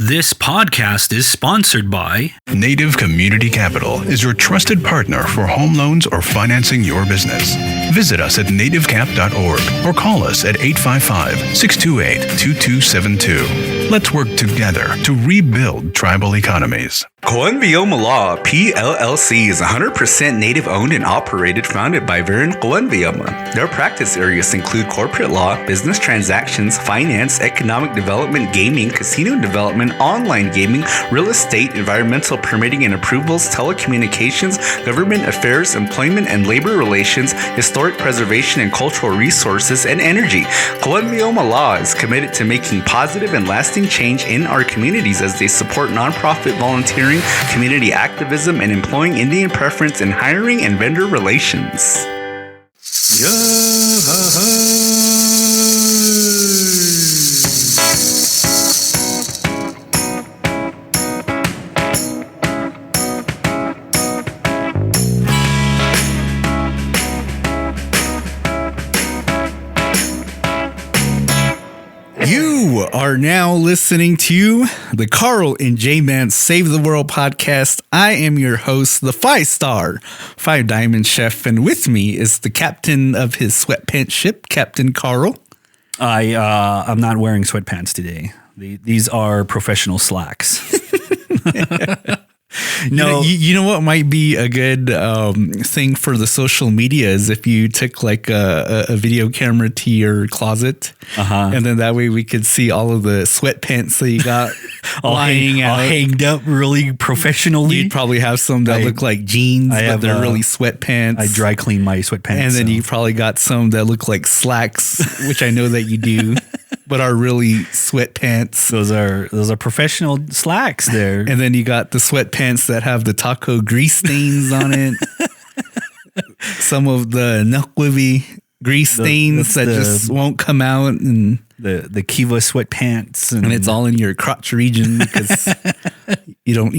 This podcast is sponsored by Native Community Capital is your trusted partner for home loans or financing your business. Visit us at nativecap.org or call us at 855-628-2272. Let's work together to rebuild tribal economies. Coenvioma Law, PLLC is 100% native-owned and operated, founded by Varen Coenvioma. Their practice areas include corporate law, business transactions, finance, economic development, gaming, casino development, online gaming, real estate, environmental permitting and approvals, telecommunications, government affairs, employment and labor relations, historic preservation and cultural resources, and energy. Coenvioma Law is committed to making positive and lasting change in our communities as they support nonprofit volunteering, community activism, and employing Indian preference in hiring and vendor relations. You are now listening to the Carl and JMan Save the World podcast. I am your host, the 5-star, 5-diamond chef, and with me is the captain of his sweatpants ship, Captain Carl. I'm not wearing sweatpants today. These are professional slacks. No, you know what might be a good thing for the social media is if you took like a video camera to your closet, and then that way we could see all of the sweatpants that you got all hanged up really professionally. You'd probably have some that look like jeans, but they're really sweatpants. I dry clean my sweatpants, and then you probably got some that look like slacks, which I know that you do. But are really sweatpants. Those are professional slacks there. And then you got the sweatpants that have the taco grease stains on it. Some of the Nukwivy grease stains that just won't come out, and the Kiva sweatpants, and it's all in your crotch region because you don't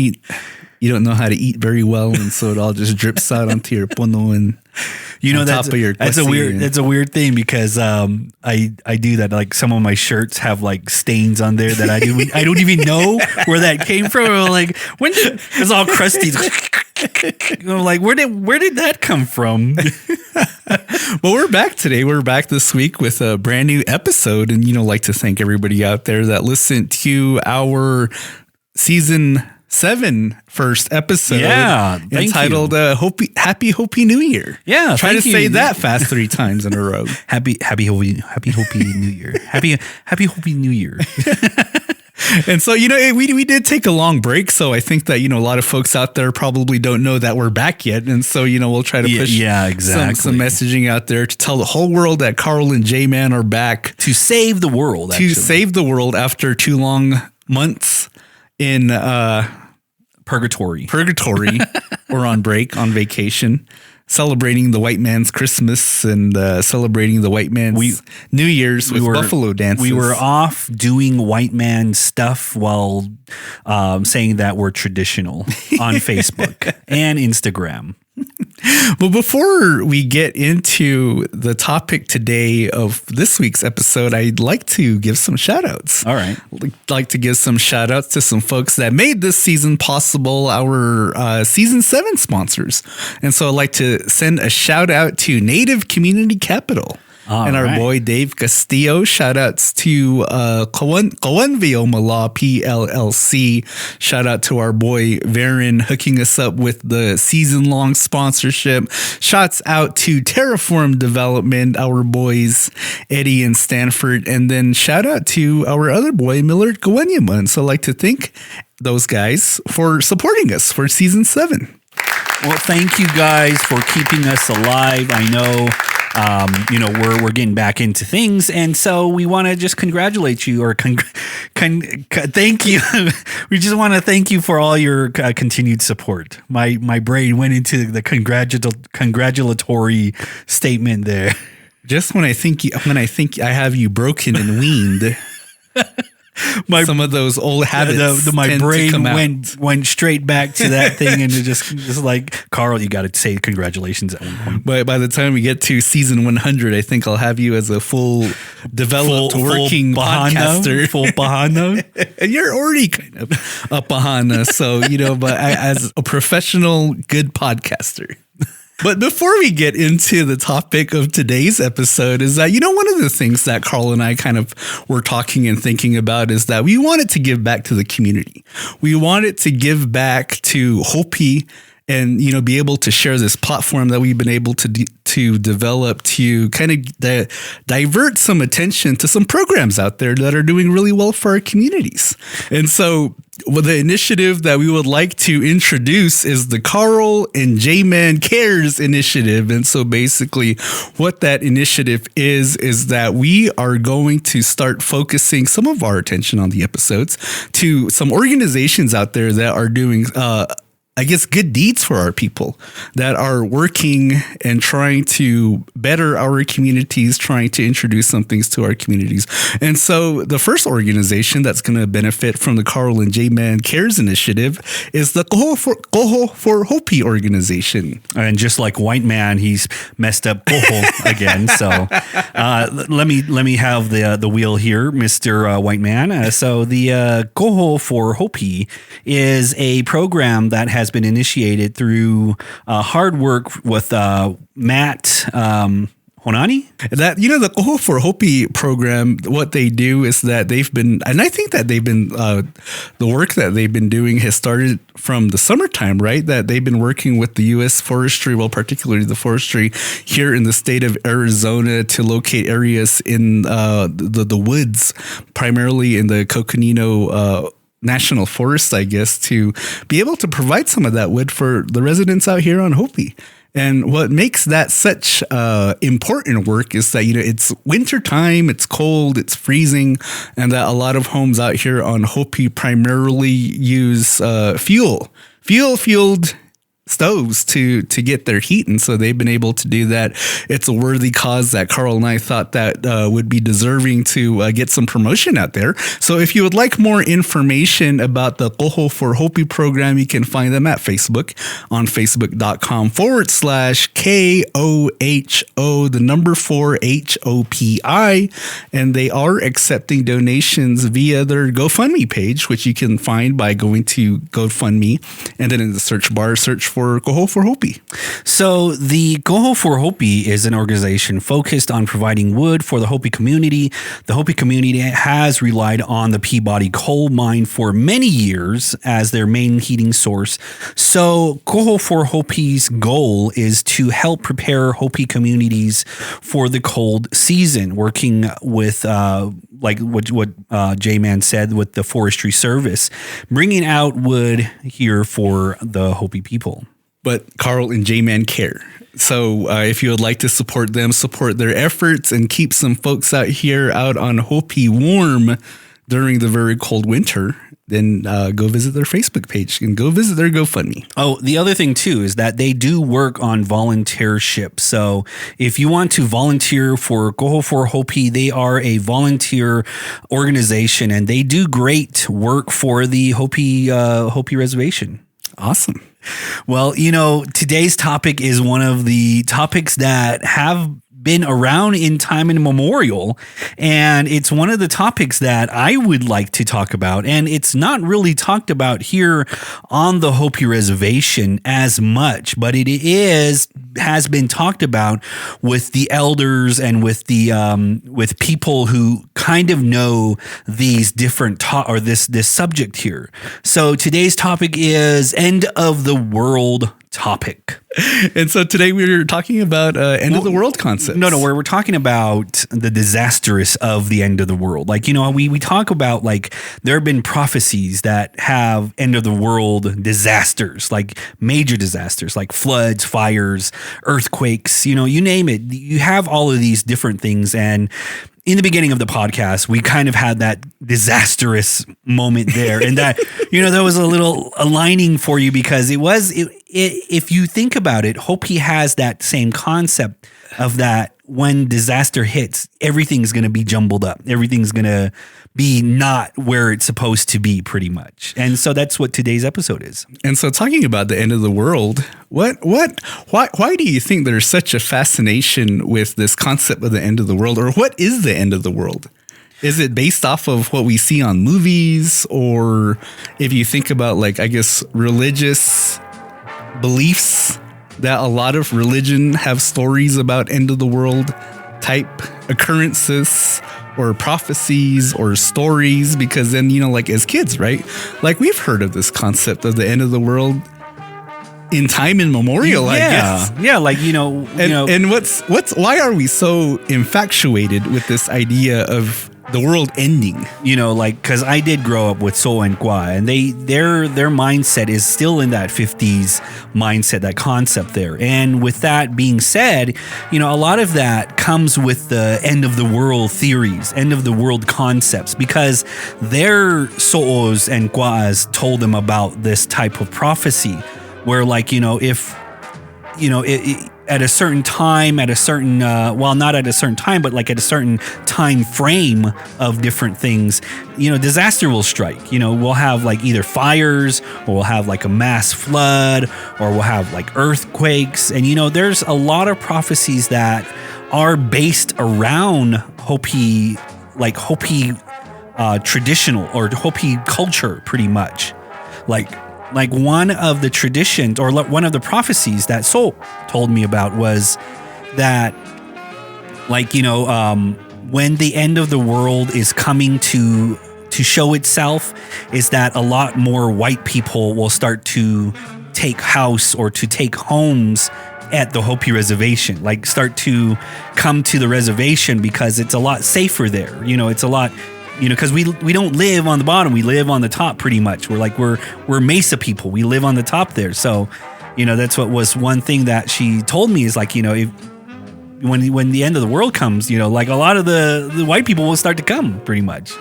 know how to eat very well, and so it all just drips out onto your puno and that's a weird thing because I do that. Like some of my shirts have like stains on there that I don't even know where that came from. I'm like, it's all crusty. I'm like, where did that come from? Well, we're back today. We're back this week with a brand new episode, and like to thank everybody out there that listened to our season 7 first episode, entitled Happy Hopi New Year. Yeah, try to say that fast 3 times in a row. Happy Hopi New Year. Happy Hopi New Year. And so, we did take a long break. So I think that, a lot of folks out there probably don't know that we're back yet. And so, we'll try to push some messaging out there to tell the whole world that Carl and JMan are back. To save the world, actually. To save the world after 2 long months in purgatory. Or on break, on vacation, celebrating the white man's Christmas and celebrating the white man's New Year's with buffalo dances. We were off doing white man stuff while saying that we're traditional on Facebook and Instagram. But before we get into the topic today of this week's episode, I'd like to give some shout outs. All right. I'd like to give some shout outs to some folks that made this season possible, our season 7 sponsors. And so I'd like to send a shout out to Native Community Capital. Our boy Dave Castillo. Shout outs to Coenvioma Law PLLC. Shout out to our boy Varen hooking us up with the season-long sponsorship. Shouts out to Terraform Development, our boys Eddie and Stanford. And then shout out to our other boy Millard Coenvioma. And so I'd like to thank those guys for supporting us for season 7. Well, thank you guys for keeping us alive. I know we're getting back into things, and so we want to just congratulate you or thank you. We just want to thank you for all your continued support. My brain went into the congratulatory statement there. Just when I think I have you broken and weaned. some of those old habits. My tend to brain come out. went straight back to that thing, and it just like, Carl, you got to say congratulations at one point. But by the time we get to season 100, I think I'll have you as a full developed working podcaster. Full Bahano. And you're already kind of a Bahana. So, but as a professional, good podcaster. But before we get into the topic of today's episode is that, one of the things that Carl and I kind of were talking and thinking about is that we wanted to give back to the community. We wanted to give back to Hopi and, be able to share this platform that we've been able to develop to kind of divert some attention to some programs out there that are doing really well for our communities. And so the initiative that we would like to introduce is the Carl and JMan Cares initiative. And so basically what that initiative is that we are going to start focusing some of our attention on the episodes to some organizations out there that are doing good deeds for our people, that are working and trying to better our communities, trying to introduce some things to our communities. And so the first organization that's going to benefit from the Carl and JMan Cares initiative is the Koho for Hopi organization. And just like White Man, he's messed up Koho again. So let me have the wheel here, Mr. White Man. So the Koho for Hopi is a program that has been initiated through hard work with Matt Honani. That, the Koho for Hopi program, what they do is that they've been, and I think that they've been, the work that they've been doing has started from the summertime, right? That they've been working with the U.S. forestry, well, particularly the forestry here in the state of Arizona to locate areas in the woods, primarily in the Coconino National Forest, I guess, to be able to provide some of that wood for the residents out here on Hopi. And what makes that such important work is that, it's winter time, it's cold, it's freezing, and that a lot of homes out here on Hopi primarily use fuel-fueled stoves to get their heat. And so they've been able to do that. It's a worthy cause that Carl and I thought that would be deserving to get some promotion out there. So if you would like more information about the Koho for Hopi program, you can find them at Facebook on facebook.com/KOHO, the number 4 HOPI. And they are accepting donations via their GoFundMe page, which you can find by going to GoFundMe and then in the search bar, search for Koho for Hopi. So the Koho for Hopi is an organization focused on providing wood for the Hopi community. The Hopi community has relied on the Peabody coal mine for many years as their main heating source. So Koho for Hopi's goal is to help prepare Hopi communities for the cold season, working with like what JMan said with the Forestry Service, bringing out wood here for the Hopi people. But Carl and JMan care. So if you would like to support them, support their efforts, and keep some folks out here out on Hopi warm during the very cold winter, then go visit their Facebook page and go visit their GoFundMe. Oh, the other thing too is that they do work on volunteership. So if you want to volunteer for Koho for Hopi, they are a volunteer organization and they do great work for the Hopi reservation. Awesome. Well, today's topic is one of the topics that have been around in time immemorial, and it's one of the topics that I would like to talk about, and it's not really talked about here on the Hopi Reservation as much, but it has been talked about with the elders and with the with people who kind of know these different this subject here. So today's topic is end of the world topic. And so today we're talking about end of the world concepts. No, we're talking about the disastrous of the end of the world. Like, we talk about like there have been prophecies that have end of the world disasters, like major disasters, like floods, fires, earthquakes, you name it. You have all of these different things. And in the beginning of the podcast, we kind of had that disastrous moment there, and that, that was a little aligning for you because if you think about it, Hopi has that same concept of that when disaster hits, everything's going to be jumbled up. Everything's going to be not where it's supposed to be, pretty much. And so that's what today's episode is. And so, talking about the end of the world, why do you think there's such a fascination with this concept of the end of the world, or what is the end of the world? Is it based off of what we see on movies, or if you think about, like, I guess, religious beliefs, that a lot of religion have stories about end of the world type occurrences or prophecies or stories? Because then, like, as kids, right? Like, we've heard of this concept of the end of the world in time immemorial, I guess. Yeah, like, And why are we so infatuated with this idea of the world ending? Because I did grow up with So and Kwa, and their mindset is still in that 50s mindset, that concept there. And with that being said, a lot of that comes with the end of the world theories, end of the world concepts, because their So'os and Kwa's told them about this type of prophecy where, like, if at a certain time, at a certain, not at a certain time, but like at a certain time frame of different things, disaster will strike. We'll have like either fires, or we'll have like a mass flood, or we'll have like earthquakes. And, there's a lot of prophecies that are based around Hopi traditional or Hopi culture, pretty much. Like one of the traditions, or one of the prophecies that Sol told me about, was that, like, when the end of the world is coming to show itself, is that a lot more white people will start to take house or to take homes at the Hopi reservation, like start to come to the reservation because it's a lot safer there. It's a lot, because we don't live on the bottom, we live on the top pretty much. We're Mesa people. We live on the top there. So, that's what was one thing that she told me is, like, when the end of the world comes, like a lot of the white people will start to come pretty much.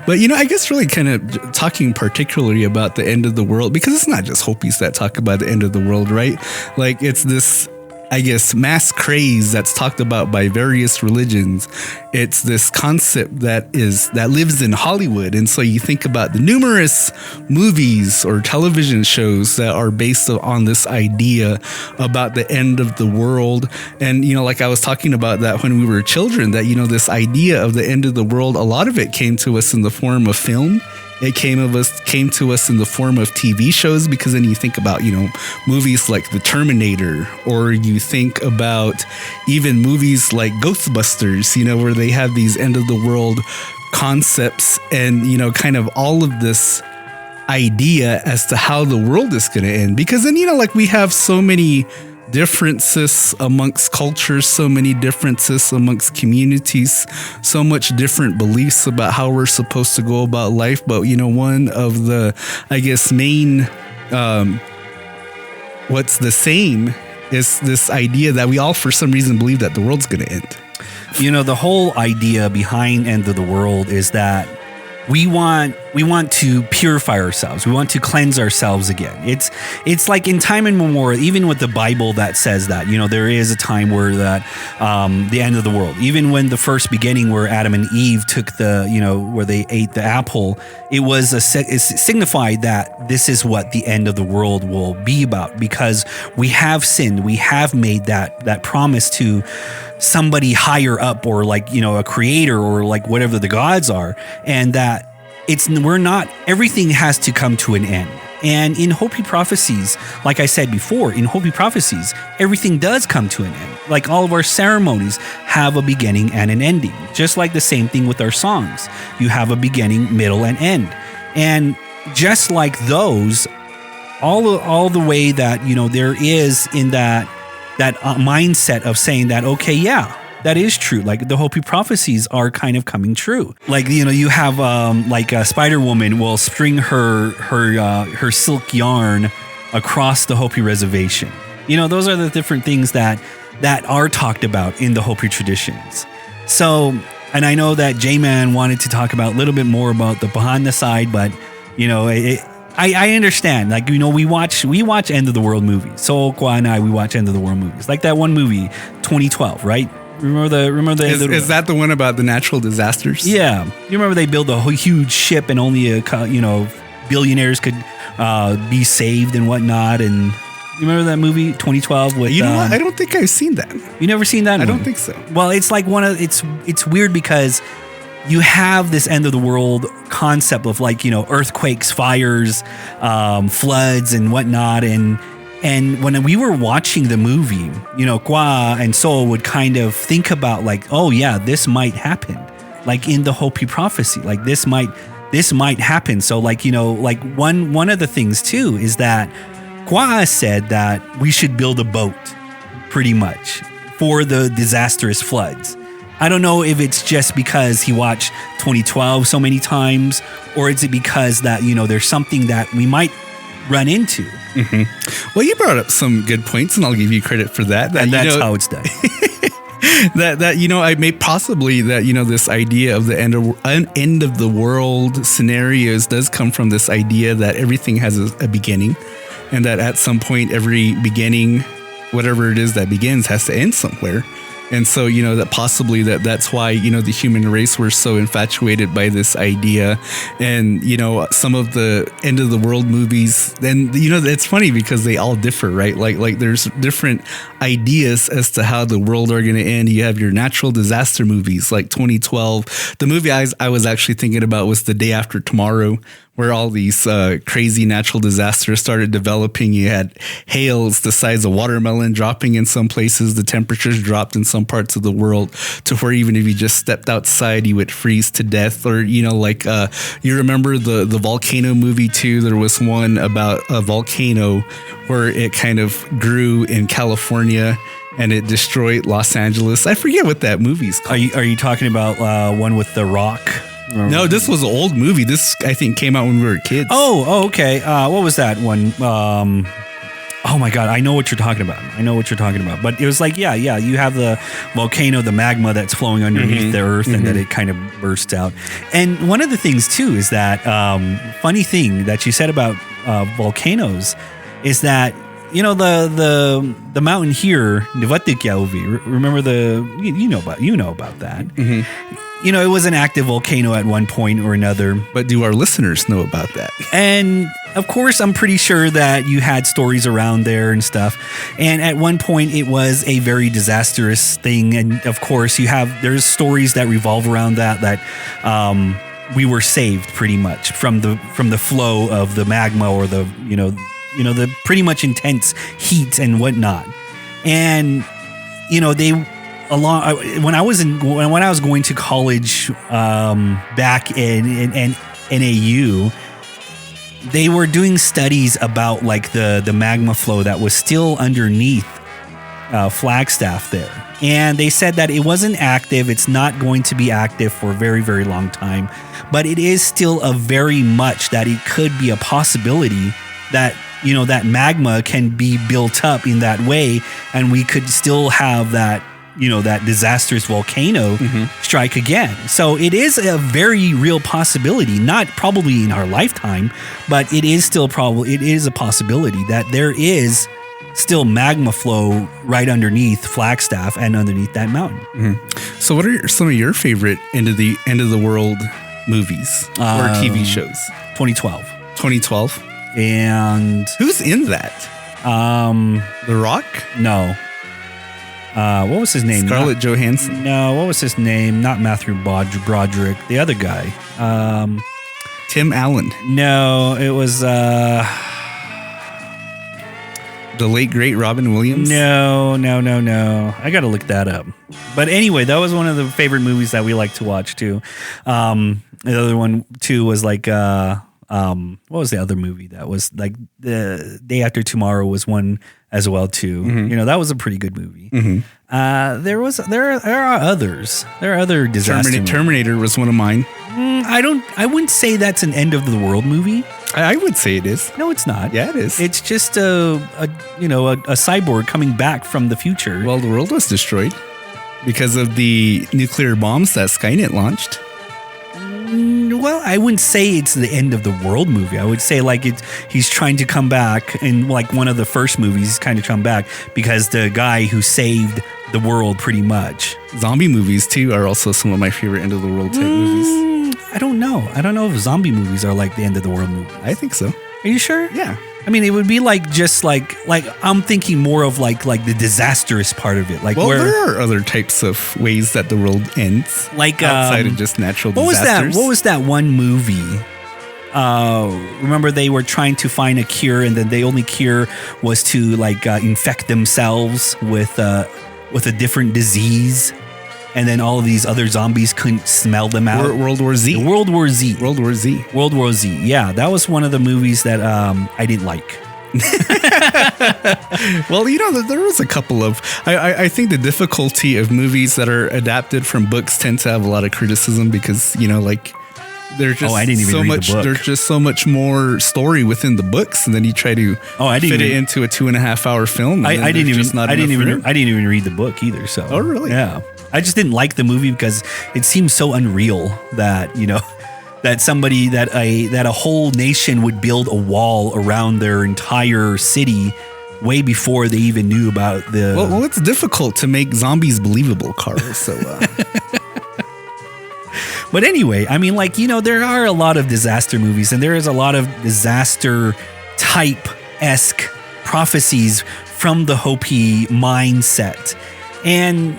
But, I guess really kind of talking particularly about the end of the world, because it's not just Hopis that talk about the end of the world, right? Like, it's this, I guess, mass craze that's talked about by various religions. It's this concept that lives in Hollywood. And so you think about the numerous movies or television shows that are based on this idea about the end of the world. And, like I was talking about that when we were children, that, this idea of the end of the world, a lot of it came to us in the form of film. It came to us in the form of TV shows, because then you think about, movies like The Terminator, or you think about even movies like Ghostbusters, where they have these end of the world concepts and, kind of all of this idea as to how the world is going to end. Because then, like, we have so many differences amongst cultures, so many differences amongst communities, so much different beliefs about how we're supposed to go about life. But, one of the, I guess, main, what's the same is this idea that we all, for some reason, believe that the world's going to end. The whole idea behind end of the world is that we want to purify ourselves. We want to cleanse ourselves again. It's like in time immemorial, even with the Bible that says that, there is a time where that the end of the world, even when the first beginning where Adam and Eve took where they ate the apple, it signified that this is what the end of the world will be about, because we have sinned. We have made that promise to somebody higher up, or like, a creator, or like whatever the gods are, and that everything has to come to an end. And in Hopi Prophecies, like I said before, in Hopi Prophecies, everything does come to an end. Like all of our ceremonies have a beginning and an ending, just like the same thing with our songs. You have a beginning, middle, and end. And just like those, all the way that, there is in that mindset of saying that, okay, yeah, that is true. Like the Hopi prophecies are kind of coming true. Like, you have like a Spider Woman will string her silk yarn across the Hopi reservation. Those are the different things that are talked about in the Hopi traditions. So, and I know that JMan wanted to talk about a little bit more about the behind the side, but I understand. Like, we watch end of the world movies. So Kwa and I, we watch end of the world movies. Like that one movie, 2012, right? Remember the Is that the one about the natural disasters? Yeah, you remember they built a whole huge ship and only billionaires could be saved and whatnot. And you remember that movie 2012 with You know what? I don't think I've seen that. You never seen that? I don't think so. Well, it's like it's weird because you have this end of the world concept of earthquakes, fires, floods and whatnot. And when we were watching the movie, Kwa and Sol would kind of think about oh yeah, this might happen. Like in the Hopi prophecy, like this might happen. So one of the things too is that Kwa said that we should build a boat pretty much for the disastrous floods. I don't know if it's just because he watched 2012 so many times, or is it because that, there's something that we might run into. Mm-hmm. Well, you brought up some good points, and I'll give you credit for that. And that's how it's done. I may possibly that this idea of the end of the world scenarios does come from this idea that everything has a beginning, and that at some point every beginning, whatever it is that begins, has to end somewhere. And so, that possibly that's why, the human race were so infatuated by this idea. And, some of the end of the world movies, and, it's funny because they all differ, right? Like there's different ideas as to how the world are going to end. You have your natural disaster movies like 2012. The movie I was actually thinking about was The Day After Tomorrow, where all these crazy natural disasters started developing. You had hails the size of watermelon dropping in some places. The temperatures dropped in some parts of the world to where even if you just stepped outside, you would freeze to death. Or, you remember the volcano movie too? There was one about a volcano where it kind of grew in California and it destroyed Los Angeles. I forget what that movie's called. Are you talking about one with The Rock? No, this was an old movie. This, I think, came out when we were kids. Oh, okay. What was that one? Oh my God, I know what you're talking about. But it was you have the volcano, the magma that's flowing underneath the earth, and that it kind of bursts out. And one of the things too is that funny thing that you said about volcanoes is that the mountain here, Nivatikyaovi. Remember you know about that. Mm-hmm. It was an active volcano at one point or another. But do our listeners know about that? And of course, I'm pretty sure that you had stories around there and stuff. And at one point, it was a very disastrous thing. And of course, there's stories that revolve around that we were saved pretty much from the flow of the magma or the the pretty much intense heat and whatnot. And when I was going to college back in NAU, they were doing studies about the magma flow that was still underneath Flagstaff there. And they said that it wasn't active. It's not going to be active for a very, very long time. But it is still a very much that it could be a possibility that that magma can be built up in that way, and we could still have that that disastrous volcano strike again. So it is a very real possibility, not probably in our lifetime, but it is still it is a possibility that there is still magma flow right underneath Flagstaff and underneath that mountain. Mm-hmm. So what are some of your favorite end of the world movies or TV shows? 2012. And who's in that? The Rock? No. What was his name? Scarlett Johansson? No, what was his name? Not Matthew Broderick. The other guy. Tim Allen. No, it was... the late, great Robin Williams? No. I got to look that up. But anyway, that was one of the favorite movies that we like to watch, too. The other one, too, was what was the other movie that was The Day After Tomorrow was one as well too. Mm-hmm. That was a pretty good movie. Mm-hmm. There are others. There are other disaster Terminator was one of mine. I wouldn't say that's an end of the world movie. I would say it is. No, it's not. Yeah, it is. It's just a cyborg coming back from the future. Well, the world was destroyed because of the nuclear bombs that Skynet launched. well, I wouldn't say it's the end of the world movie. I would say like he's trying to come back, and like one of the first movies, he's kind of come back because the guy who saved the world pretty much. Zombie movies too are also some of my favorite end of the world type movies. I don't know. I don't know if zombie movies are like the end of the world movie. I think so. Are you sure? Yeah. I mean, it would be like just like I'm thinking more of like the disastrous part of it. Like, Well, where there are other types of ways that the world ends, like outside of just natural what disasters. What was that one movie? Remember they were trying to find a cure, and then the only cure was to like infect themselves with a different disease, and then all of these other zombies couldn't smell them out. World War Z. World War Z. World War Z. World War Z. Yeah, that was one of the movies that I didn't like. Well, there was a couple of. I think the difficulty of movies that are adapted from books tend to have a lot of criticism because like there's just I didn't even so read much. the book. There's just so much more story within the books, and then you try to fit it into a 2.5-hour film. I didn't even read the book either. So oh really? Yeah, I just didn't like the movie because it seems so unreal that that somebody that a whole nation would build a wall around their entire city way before they even knew about the. Well, it's difficult to make zombies believable, Carl. So. But anyway, I mean, like, there are a lot of disaster movies, and there is a lot of disaster type-esque prophecies from the Hopi mindset. And,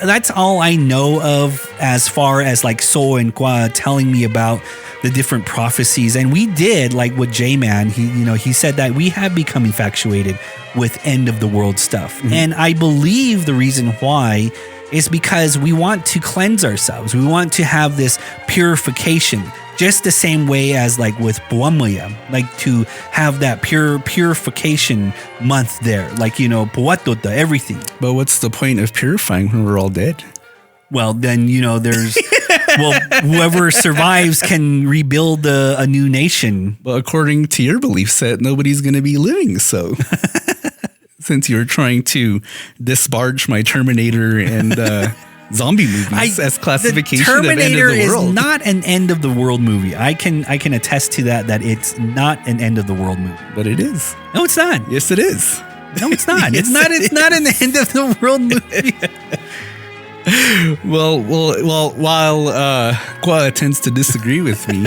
that's all I know of as far as like So and Kwa telling me about the different prophecies. And we did, like with JMan, he said that we have become infatuated with end of the world stuff. Mm-hmm. And I believe the reason why is because we want to cleanse ourselves. We want to have this purification, just the same way as like with Puamaya, like to have that purification month there, like, Puatota, everything. But what's the point of purifying when we're all dead? Well, then, there's, whoever survives can rebuild a new nation. Well, according to your belief set, nobody's going to be living, so... Since you're trying to disparage my Terminator and zombie movies as classification of end of the world. Terminator is not an end of the world movie. I can attest to that it's not an end of the world movie. But it is. No, it's not. Yes, it is. No, it's not. Yes, it's not an end of the world movie. Well, while Kwa tends to disagree with me,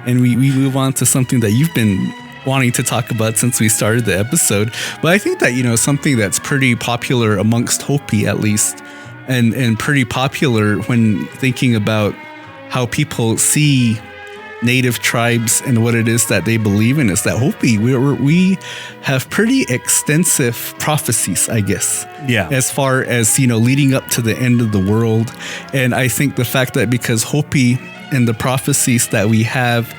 and we move on to something that you've been wanting to talk about since we started the episode. But I think that, something that's pretty popular amongst Hopi, at least, and pretty popular when thinking about how people see native tribes and what it is that they believe in is that Hopi, we have pretty extensive prophecies, I guess. Yeah. As far as, leading up to the end of the world. And I think the fact that because Hopi and the prophecies that we have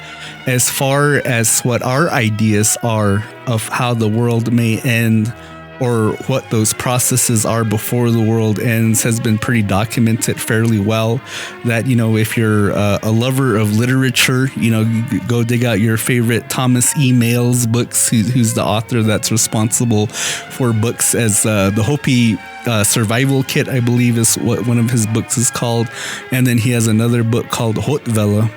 as far as what our ideas are of how the world may end or what those processes are before the world ends has been pretty documented fairly well. That, if you're a lover of literature, you go dig out your favorite Thomas E. Mails books, who's the author that's responsible for books as the Hopi Survival Kit, I believe is what one of his books is called. And then he has another book called Hotvela,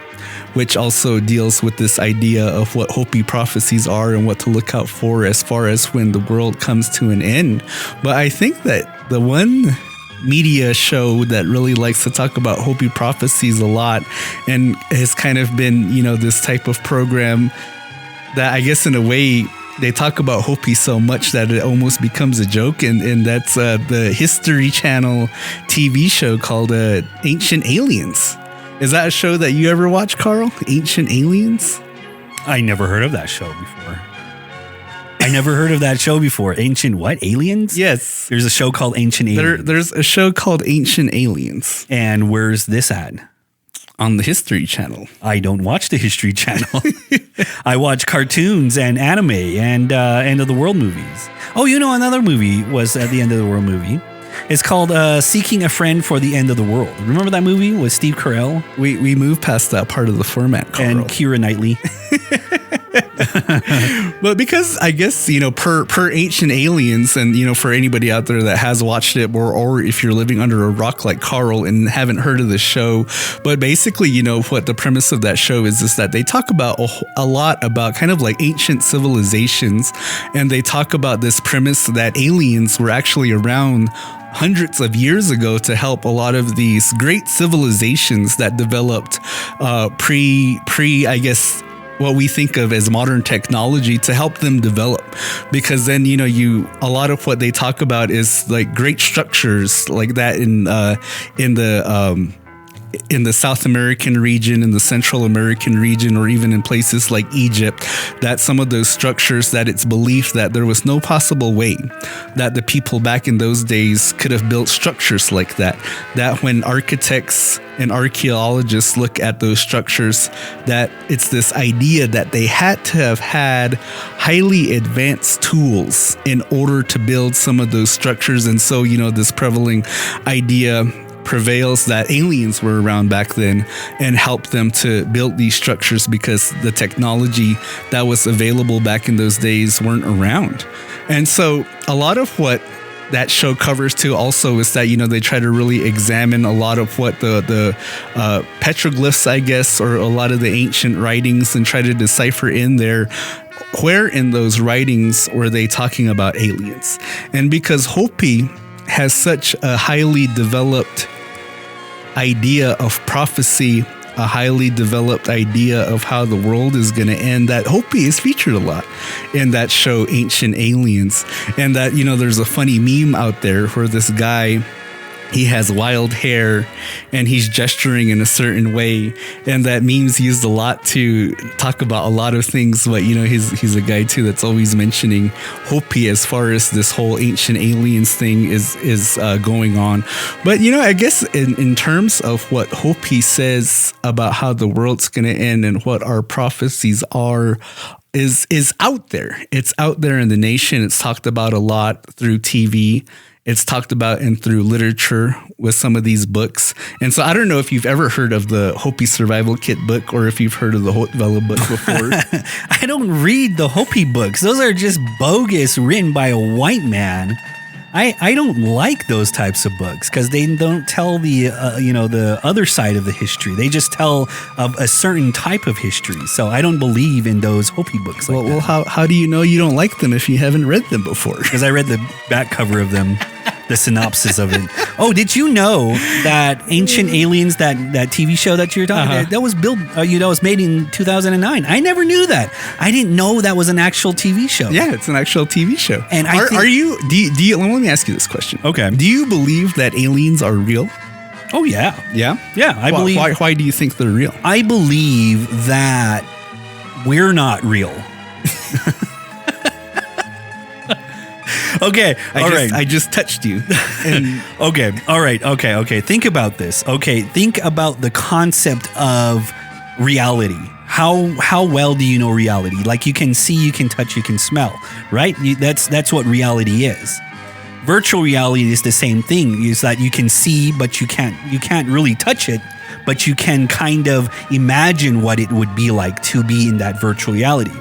which also deals with this idea of what Hopi prophecies are and what to look out for as far as when the world comes to an end. But I think that the one media show that really likes to talk about Hopi prophecies a lot and has kind of been, this type of program that I guess in a way they talk about Hopi so much that it almost becomes a joke. And that's the History Channel TV show called Ancient Aliens. Is that a show that you ever watch, Carl? Ancient Aliens? I never heard of that show before. Ancient what? Aliens? Yes. There's a show called Ancient Aliens. There's a show called Ancient Aliens. And where's this at? On the History Channel. I don't watch the History Channel. I watch cartoons and anime and end of the world movies. Oh, another movie was at the end of the world movie. It's called Seeking a Friend for the End of the World. Remember that movie with Steve Carell? We moved past that part of the format, Carl. And Keira Knightley. But because I guess, per Ancient Aliens, and, for anybody out there that has watched it, or if you're living under a rock like Carl and haven't heard of the show, but basically, what the premise of that show is that they talk about a lot about kind of like ancient civilizations. And they talk about this premise that aliens were actually around hundreds of years ago to help a lot of these great civilizations that developed I guess, what we think of as modern technology, to help them develop. Because then, a lot of what they talk about is like great structures like that in the South American region, in the Central American region, or even in places like Egypt, that some of those structures, that it's believed that there was no possible way that the people back in those days could have built structures like that. That when architects and archaeologists look at those structures, that it's this idea that they had to have had highly advanced tools in order to build some of those structures. And so, this prevalent idea prevails that aliens were around back then and helped them to build these structures, because the technology that was available back in those days weren't around. And so a lot of what that show covers too also is that, they try to really examine a lot of what the petroglyphs, I guess, or a lot of the ancient writings, and try to decipher in there where in those writings were they talking about aliens. And because Hopi has such a highly developed idea of prophecy, a highly developed idea of how the world is going to end, that Hopi is featured a lot in that show, Ancient Aliens. And that, there's a funny meme out there where this guy, he has wild hair and he's gesturing in a certain way. And that meme's used a lot to talk about a lot of things. But, he's a guy too that's always mentioning Hopi as far as this whole Ancient Aliens thing is going on. But, I guess in terms of what Hopi says about how the world's going to end and what our prophecies are, is out there. It's out there in the nation. It's talked about a lot through TV. It's talked about and through literature with some of these books. And so I don't know if you've ever heard of the Hopi Survival Kit book, or if you've heard of the Hotvela book before. I don't read the Hopi books. Those are just bogus, written by a white man. I don't like those types of books because they don't tell the other side of the history. They just tell of a certain type of history. So I don't believe in those Hopi books. Well, how do you know you don't like them if you haven't read them before? Because I read the back cover of them. The synopsis of it. Oh, did you know that Ancient Aliens, that TV show that you're talking about, that was built, that was made in 2009? I never knew that. I didn't know that was an actual TV show. Yeah, it's an actual TV show. And do you? Let me ask you this question. Okay. Do you believe that aliens are real? Oh yeah, yeah. I believe. Why do you think they're real? I believe that we're not real. Okay. I just touched you. And okay. All right. Okay. Think about this. Okay. Think about the concept of reality. How well do you know reality? Like, you can see, you can touch, you can smell, right? That's what reality is. Virtual reality is the same thing. Is that you can see, but you can't really touch it, but you can kind of imagine what it would be like to be in that virtual reality.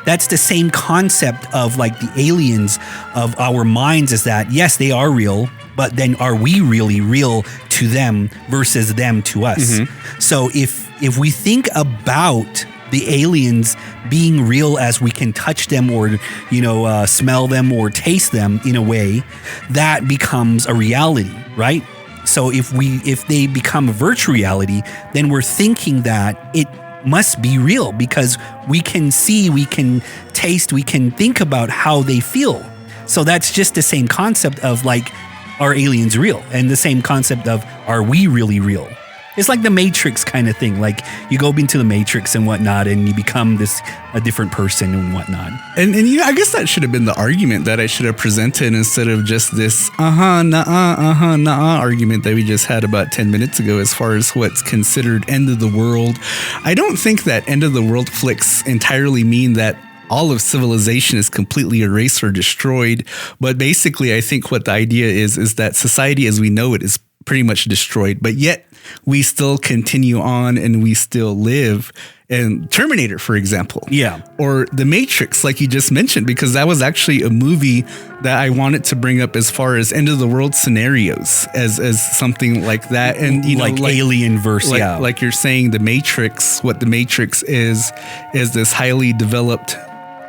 That's the same concept of like the aliens of our minds, is that yes, they are real, but then are we really real to them versus them to us? Mm-hmm. So if we think about the aliens being real as we can touch them or, smell them or taste them in a way, that becomes a reality, right? So if they become a virtual reality, then we're thinking that it must be real because we can see, we can taste, we can think about how they feel. So that's just the same concept of like, are aliens real? And the same concept of, are we really real? It's like the Matrix kind of thing. Like, you go into the Matrix and whatnot, and you become a different person and whatnot. And I guess that should have been the argument that I should have presented instead of just this nah argument that we just had about 10 minutes ago as far as what's considered end of the world. I don't think that end of the world flicks entirely mean that all of civilization is completely erased or destroyed. But basically, I think what the idea is that society as we know it is pretty much destroyed, but yet we still continue on and we still live. and Terminator, for example. Yeah. Or The Matrix, like you just mentioned, because that was actually a movie that I wanted to bring up as far as end of the world scenarios as something like that. And, you know, like Alien verse, like you're saying, The Matrix, what The Matrix is this highly developed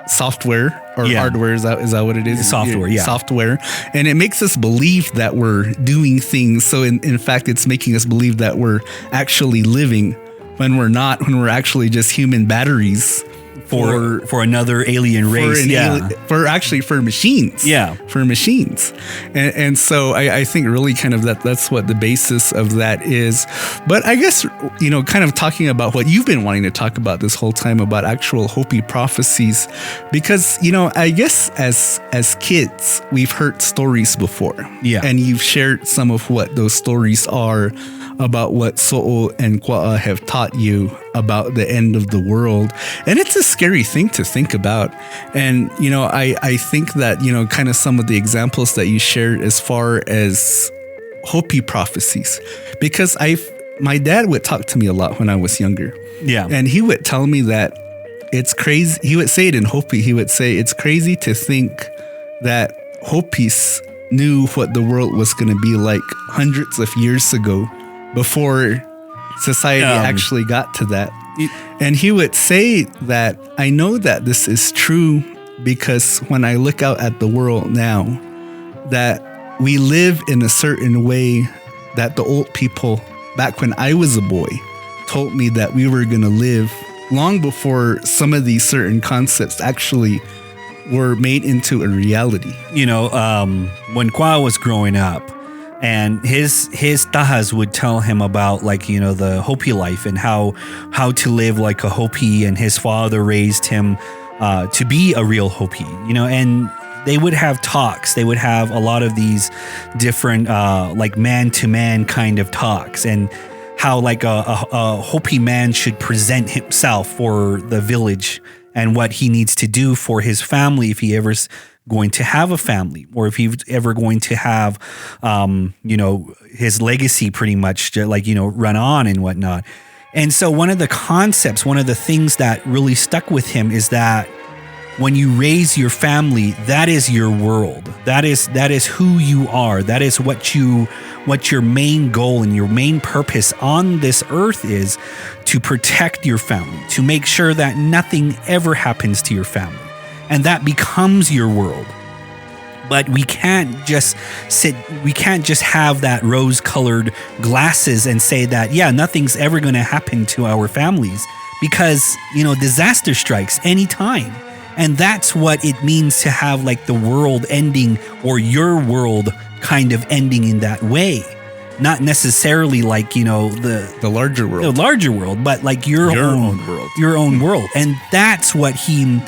software or hardware. Is that what it is? Software, yeah. Software. And it makes us believe that we're doing things. So in fact, it's making us believe that we're actually living when we're not, when we're actually just human batteries for another alien race. For machines. Yeah. For machines. And so I think really kind of that's what the basis of that is. But I guess, you know, kind of talking about what you've been wanting to talk about this whole time about actual Hopi prophecies, because, you know, I guess as kids, we've heard stories before. Yeah. And you've shared some of what those stories are about what So'o and Kwa'a have taught you about the end of the world. And it's a scary thing to think about. And, you know, I think that, you know, kind of some of the examples that you shared as far as Hopi prophecies, because my dad would talk to me a lot when I was younger. Yeah. And he would tell me that it's crazy. He would say it in Hopi. He would say, it's crazy to think that Hopis knew what the world was going to be like hundreds of years ago before society actually got to that. And he would say that, I know that this is true because when I look out at the world now, that we live in a certain way that the old people back when I was a boy told me that we were going to live long before some of these certain concepts actually were made into a reality. You know, when Kwa was growing up, and his tahas would tell him about, like, you know, the Hopi life and how to live like a Hopi, and his father raised him to be a real Hopi, you know, and they would have talks. They would have a lot of these different like man-to-man kind of talks, and how like a Hopi man should present himself for the village and what he needs to do for his family if he ever's going to have a family, or if he's ever going to have, you know, his legacy pretty much to, like, you know, run on and whatnot. And so one of the concepts, one of the things that really stuck with him is that when you raise your family, that is your world. That is who you are. That is what your main goal and your main purpose on this earth is, to protect your family, to make sure that nothing ever happens to your family. And that becomes your world. But we can't just have that rose-colored glasses and say that, yeah, nothing's ever going to happen to our families, because, you know, disaster strikes anytime. And that's what it means to have like the world ending, or your world kind of ending in that way. Not necessarily like, you know, the larger world, but like your own world. And that's what he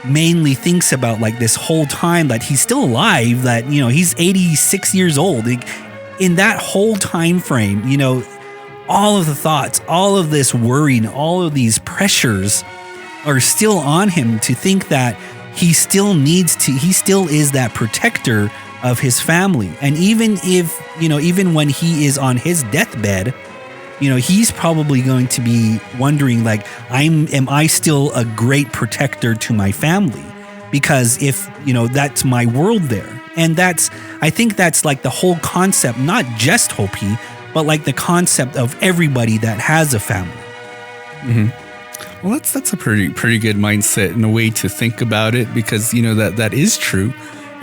mainly thinks about, like, this whole time that he's still alive, that, you know, he's 86 years old. In that whole time frame, you know, all of the thoughts, all of this worrying, all of these pressures are still on him, to think that he still is that protector of his family. And even if, you know, even when he is on his deathbed, you know, he's probably going to be wondering, like, am I still a great protector to my family? Because if, you know, that's my world there. And I think that's like the whole concept, not just Hopi, but like the concept of everybody that has a family. Mm-hmm. Well, that's a pretty good mindset and a way to think about it, because, you know, that is true.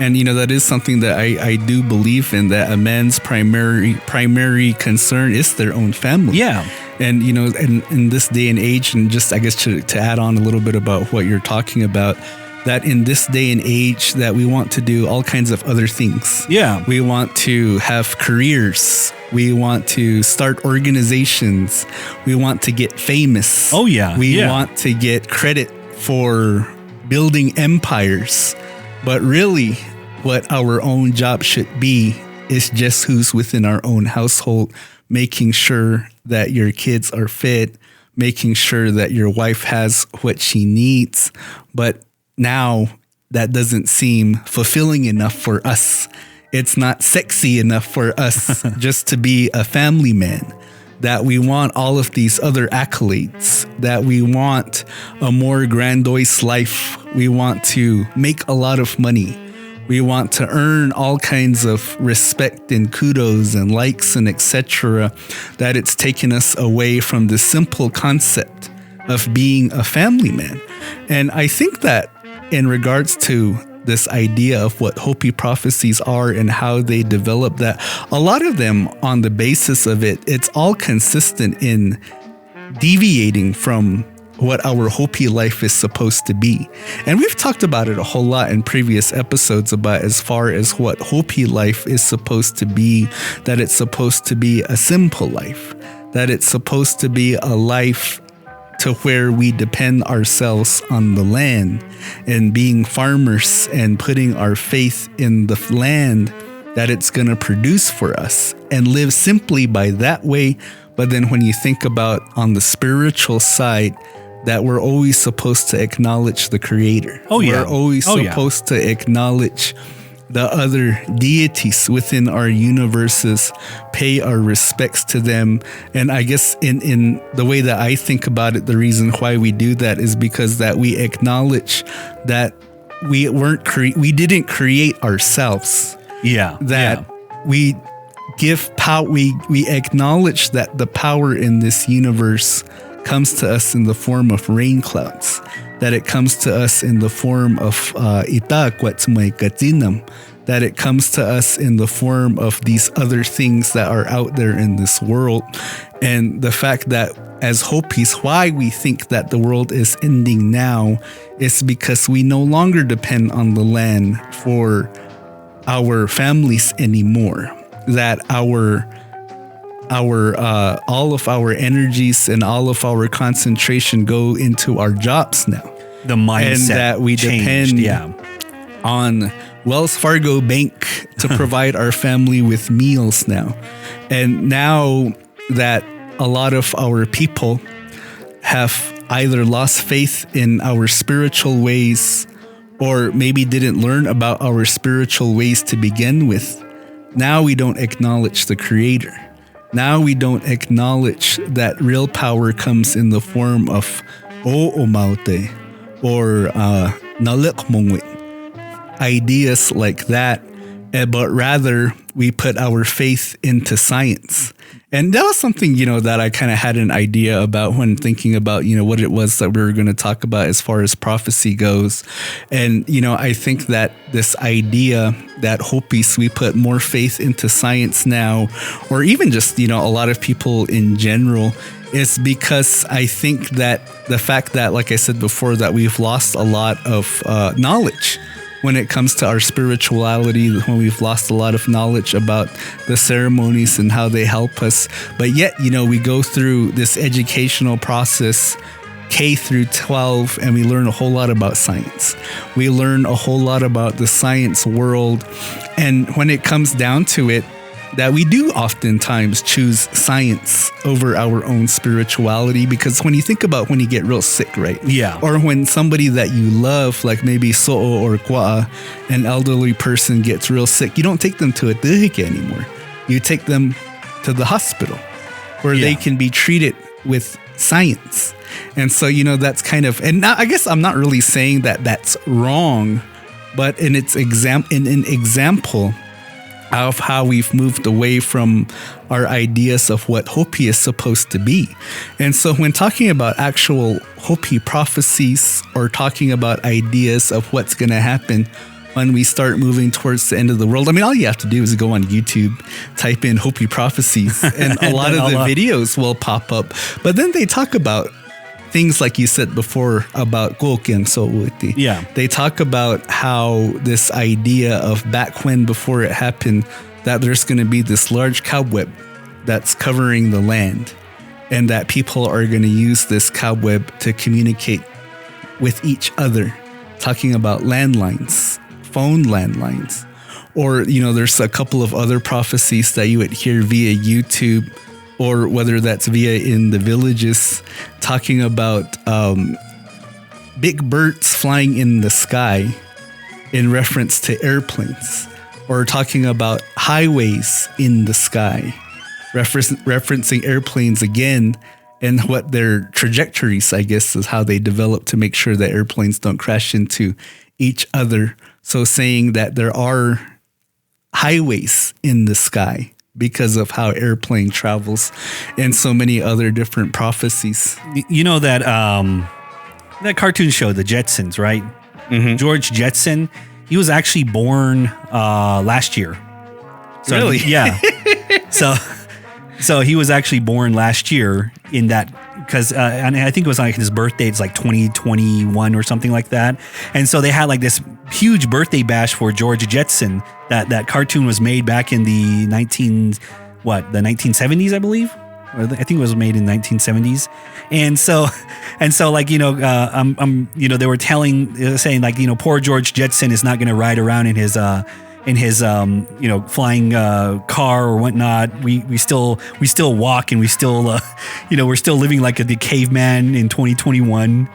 And, you know, that is something that I do believe in, that a man's primary concern is their own family. Yeah. And, you know, in this day and age, and just, I guess, to add on a little bit about what you're talking about, that in this day and age that we want to do all kinds of other things. Yeah. We want to have careers. We want to start organizations. We want to get famous. Oh, yeah. We want to get credit for building empires. But really, what our own job should be is just who's within our own household, making sure that your kids are fit, making sure that your wife has what she needs. But now that doesn't seem fulfilling enough for us. It's not sexy enough for us just to be a family man. that we want all of these other accolades, that we want a more grandiose life. We want to make a lot of money. We want to earn all kinds of respect and kudos and likes and etc. That it's taken us away from the simple concept of being a family man. And I think that in regards to this idea of what Hopi prophecies are and how they develop, that a lot of them on the basis of it, it's all consistent in deviating from what our Hopi life is supposed to be. And we've talked about it a whole lot in previous episodes about as far as what Hopi life is supposed to be, that it's supposed to be a simple life, that it's supposed to be a life to where we depend ourselves on the land and being farmers and putting our faith in the land that it's going to produce for us and live simply by that way. But then when you think about on the spiritual side, that we're always supposed to acknowledge the creator. Oh, yeah. We're always supposed to acknowledge the other deities within our universes, pay our respects to them. And I guess in the way that I think about it, the reason why we do that is because that we acknowledge that we didn't create ourselves. Yeah. That we give power, we acknowledge that the power in this universe comes to us in the form of rain clouds, that it comes to us in the form of that it comes to us in the form of these other things that are out there in this world. And the fact that as Hopis, why we think that the world is ending now is because we no longer depend on the land for our families anymore, that our all of our energies and all of our concentration go into our jobs now. The mindset and that we changed, depend on Wells Fargo Bank to provide our family with meals now. And now that a lot of our people have either lost faith in our spiritual ways or maybe didn't learn about our spiritual ways to begin with, now we don't acknowledge the creator. Now we don't acknowledge that real power comes in the form of O'Omaute or Nalikmongwit, ideas like that, but rather we put our faith into science. And that was something, that I kind of had an idea about when thinking about, what it was that we were going to talk about as far as prophecy goes. And, I think that this idea that Hopis, we put more faith into science now, or even just, a lot of people in general, is because I think that the fact that, like I said before, that we've lost a lot of knowledge when it comes to our spirituality, when we've lost a lot of knowledge about the ceremonies and how they help us. But yet, we go through this educational process, K through 12, and we learn a whole lot about science. We learn a whole lot about the science world. And when it comes down to it, that we do oftentimes choose science over our own spirituality, because when you think about when you get real sick, right? Yeah. Or when somebody that you love, like maybe So'o or Kwa'a, an elderly person gets real sick, you don't take them to a dihike anymore. You take them to the hospital where they can be treated with science. And so, that's kind of, and now I guess I'm not really saying that that's wrong, but in an example of how we've moved away from our ideas of what Hopi is supposed to be. And so when talking about actual Hopi prophecies or talking about ideas of what's going to happen when we start moving towards the end of the world, I mean, all you have to do is go on YouTube, type in Hopi prophecies, and a lot of the videos will pop up. But then they talk about things like you said before about Goken So'uti. Yeah. They talk about how this idea of back when, before it happened, that there's going to be this large cobweb that's covering the land, and that people are going to use this cobweb to communicate with each other, talking about landlines, phone landlines. Or, there's a couple of other prophecies that you would hear via YouTube, or whether that's via in the villages, talking about big birds flying in the sky in reference to airplanes, or talking about highways in the sky referencing airplanes again and what their trajectories, I guess, is how they develop to make sure that airplanes don't crash into each other. So saying that there are highways in the sky because of how airplane travels and so many other different prophecies. You know that that cartoon show, The Jetsons, right? Mm-hmm. George Jetson, he was actually born last year. So, Really? Yeah. So he was actually born last year in that, because and I think it was like his birthday. It's like 2021 or something like that. And so they had like this huge birthday bash for George Jetson. That cartoon was made back in the 1970s, I believe. Or I think it was made in 1970s. And so like, you know, you know, they were saying like, you know, poor George Jetson is not going to ride around in his you know, flying car or whatnot. We still walk, and we still you know, we're still living like the caveman in 2021.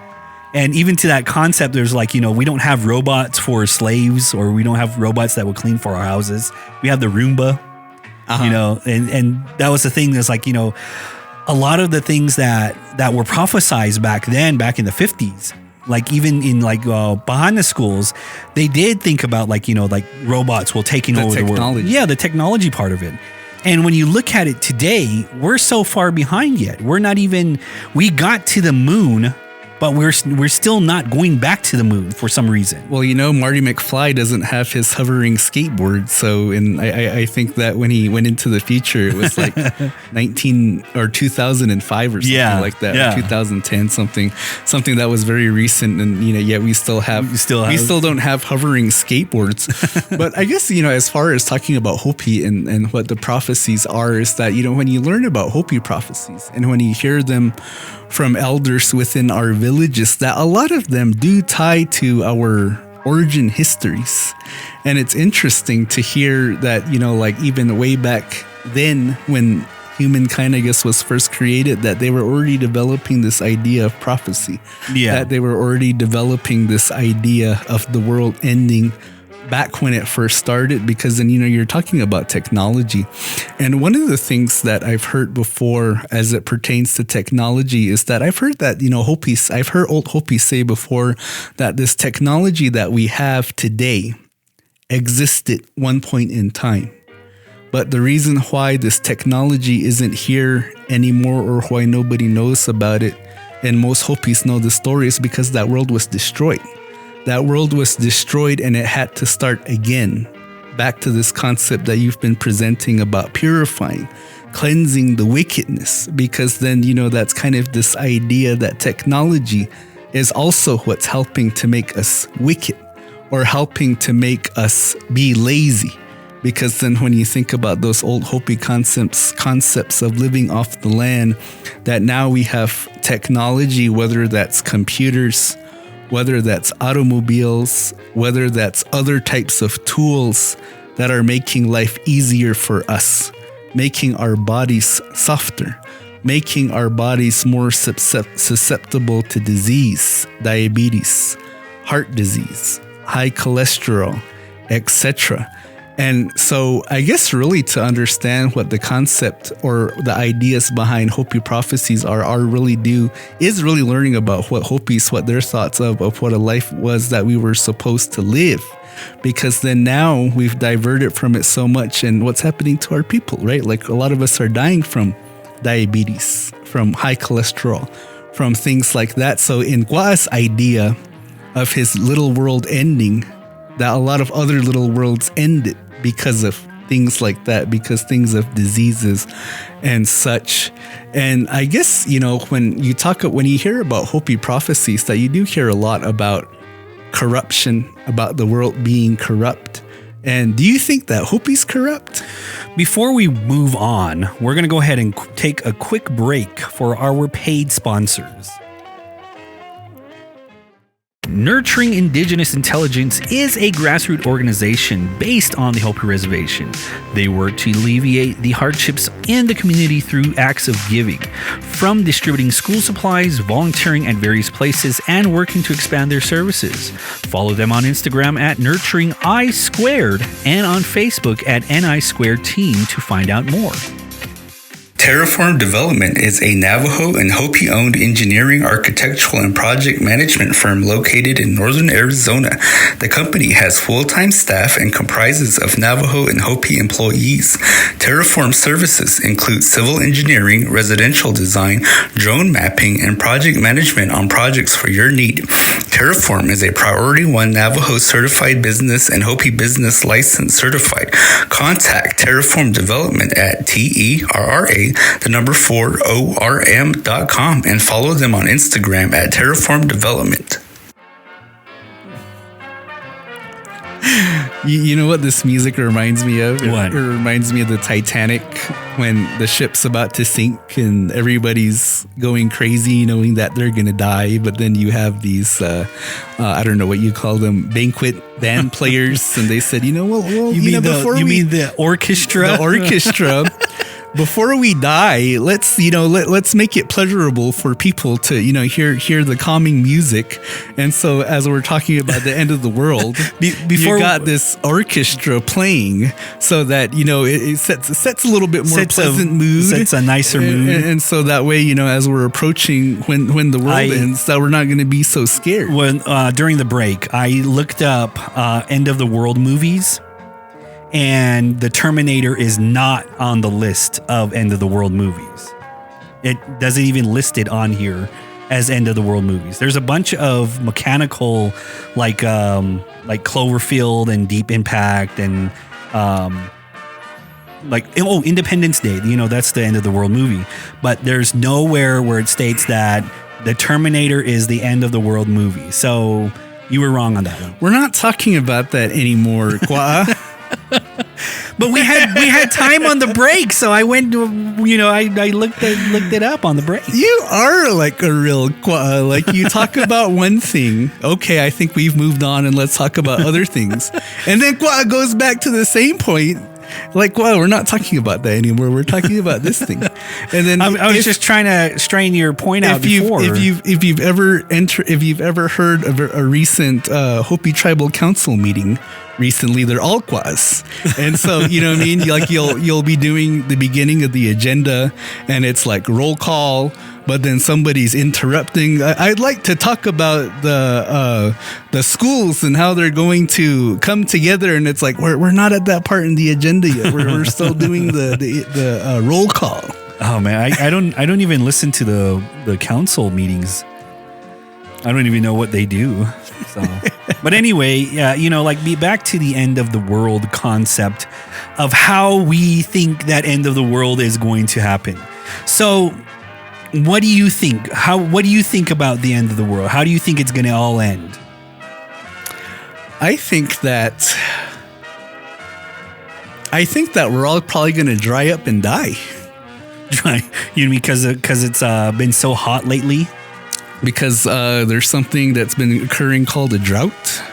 And even to that concept, there's like, you know, we don't have robots for slaves, or we don't have robots that will clean for our houses. We have the Roomba, you know, and that was the thing. That's like, you know, a lot of the things that were prophesized back then, back in the 50s, like even in like Bahana schools, they did think about like, you know, like robots will taking over the world. Yeah, the technology part of it. And when you look at it today, we're so far behind yet. We're not even, we got to the moon, but we're still not going back to the moon for some reason. Well, you know, Marty McFly doesn't have his hovering skateboard. So, and I think that when he went into the future, it was like 2005 or something like that. Yeah. Or 2010, something that was very recent. And, you know, yet we still don't have hovering skateboards. But I guess, you know, as far as talking about Hopi and what the prophecies are, is that, you know, when you learn about Hopi prophecies and when you hear them from elders within our villages, that a lot of them do tie to our origin histories. And it's interesting to hear that, you know, like even way back then when humankind, I guess, was first created, that they were already developing this idea of prophecy. Yeah. That they were already developing this idea of the world ending back when it first started, because then, you know, you're talking about technology. And one of the things that I've heard before as it pertains to technology is that I've heard that, you know, I've heard old Hopi say before that this technology that we have today existed one point in time. But the reason why this technology isn't here anymore, or why nobody knows about it, and most Hopis know the story, is because that world was destroyed. That world was destroyed and it had to start again. Back to this concept that you've been presenting about purifying, cleansing the wickedness, because then, you know, that's kind of this idea that technology is also what's helping to make us wicked, or helping to make us be lazy. Because then when you think about those old Hopi concepts of living off the land, that now we have technology, whether that's computers, whether that's automobiles, whether that's other types of tools that are making life easier for us, making our bodies softer, making our bodies more susceptible to disease, diabetes, heart disease, high cholesterol, etc. And so I guess really to understand what the concept or the ideas behind Hopi prophecies are really learning about what Hopis, what their thoughts of what a life was that we were supposed to live. Because then now we've diverted from it so much, and what's happening to our people, right? Like a lot of us are dying from diabetes, from high cholesterol, from things like that. So in Gua's idea of his little world ending, that a lot of other little worlds ended because of things like that, because things of diseases and such. And I guess, you know, when you hear about Hopi prophecies, that you do hear a lot about corruption, about the world being corrupt. And do you think that Hopi's corrupt? Before we move on, we're going to go ahead and take a quick break for our paid sponsors. Nurturing Indigenous Intelligence is a grassroots organization based on the Hopi Reservation. They work to alleviate the hardships in the community through acts of giving, from distributing school supplies, volunteering at various places, and working to expand their services. Follow them on Instagram at Nurturing I Squared and on Facebook at NI Squared Team to find out more. Terraform Development is a Navajo and Hopi-owned engineering, architectural, and project management firm located in northern Arizona. The company has full-time staff and comprises of Navajo and Hopi employees. Terraform services include civil engineering, residential design, drone mapping, and project management on projects for your need. Terraform is a Priority 1 Navajo certified business and Hopi business license certified. Contact Terraform Development at TERRA4ORM.com and follow them on Instagram at Terraform Development. You know what this music reminds me of? What? It reminds me of the Titanic when the ship's about to sink and everybody's going crazy knowing that they're going to die. But then you have these, I don't know what you call them, banquet band players. And they said, you mean the orchestra? The orchestra. Before we die, let's make it pleasurable for people to hear the calming music. And so, as we're talking about the end of the world, before you got this orchestra playing, so that it sets a little bit more pleasant mood, sets a nicer mood, and so that way as we're approaching when the world ends, that we're not going to be so scared. When during the break, I looked up end of the world movies. And the Terminator is not on the list of end of the world movies. It doesn't even list it on here as end of the world movies. There's a bunch of mechanical, like Cloverfield and Deep Impact and Independence Day. That's the end of the world movie. But there's nowhere where it states that the Terminator is the end of the world movie. So you were wrong on that one. We're not talking about that anymore, Kwa. But we had time on the break, so I went to I looked it up on the break. You are like a real like you talk about one thing. Okay, I think we've moved on, and let's talk about other things. And then Kwa goes back to the same point. Like, well, we're not talking about that anymore. We're talking about this thing. And then I was just trying to strain your point out before. If you've ever heard of a recent Hopi Tribal Council meeting. Recently, they're all Kwas. And so, you know what I mean? Like you'll be doing the beginning of the agenda and it's like roll call, but then somebody's interrupting. I'd like to talk about the schools and how they're going to come together. And it's like, we're not at that part in the agenda yet. We're still doing the roll call. Oh man, I don't even listen to the council meetings. I don't even know what they do. So, but anyway, be back to the end of the world concept of how we think that end of the world is going to happen. So, what do you think? What do you think about the end of the world? How do you think it's going to all end? I think that we're all probably going to dry up and die. Dry? You mean because it's been so hot lately? Because there's something that's been occurring called a drought.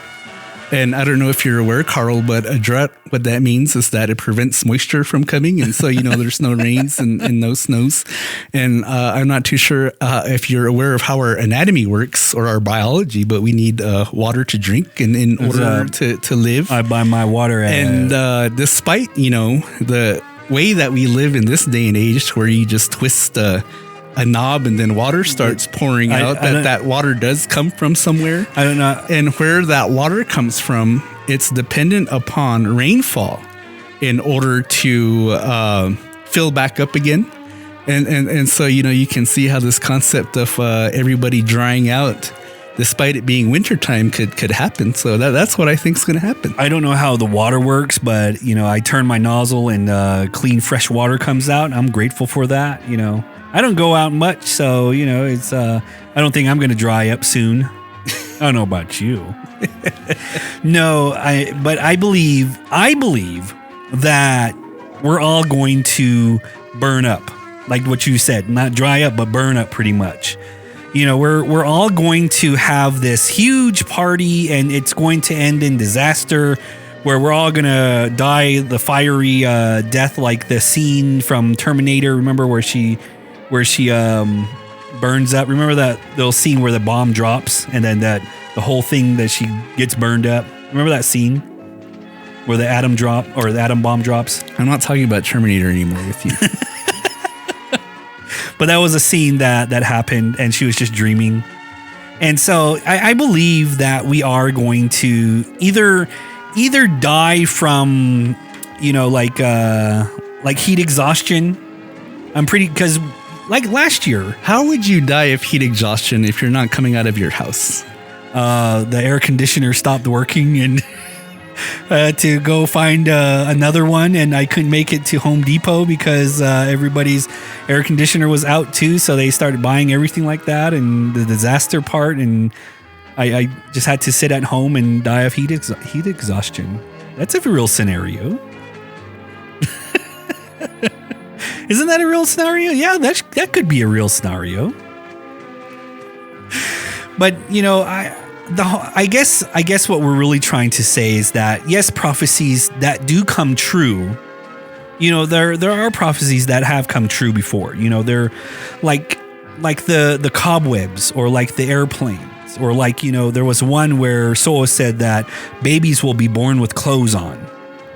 And I don't know if you're aware, Carl, but a drought, what that means is that it prevents moisture from coming. And so, there's no rains and no snows. And I'm not too sure if you're aware of how our anatomy works or our biology, but we need water to drink in order to live. I buy my water at... And despite, the way that we live in this day and age where you just twist a knob and then water starts pouring out, that water does come from somewhere. I don't know. And where that water comes from, it's dependent upon rainfall in order to fill back up again. And so, you can see how this concept of everybody drying out, despite it being wintertime, could happen. So that's what I think is going to happen. I don't know how the water works, but, I turn my nozzle and clean fresh water comes out. I'm grateful for that, I don't go out much, so it's. I don't think I'm going to dry up soon. I don't know about you. No, but I believe that we're all going to burn up, like what you said, not dry up, but burn up pretty much. We're all going to have this huge party, and it's going to end in disaster, where we're all going to die the fiery death, like the scene from Terminator. Remember where she burns up? Remember that little scene where the bomb drops and then the whole thing that she gets burned up? Remember that scene where the atom bomb drops? I'm not talking about Terminator anymore with you. But that was a scene that happened, and she was just dreaming. And so I believe that we are going to either die from, like heat exhaustion. Because like last year, How would you die of heat exhaustion if you're not coming out of your house? the air conditioner stopped working and to go find another one, and I couldn't make it to Home Depot because everybody's air conditioner was out too, so they started buying everything like that, and the disaster part, and I just had to sit at home and die of heat exhaustion. That's a real scenario. Isn't that a real scenario? Yeah, that could be a real scenario. But I guess what we're really trying to say is that yes, prophecies that do come true. There are prophecies that have come true before. They're like the cobwebs, or like the airplanes, or like there was one where Soa said that babies will be born with clothes on.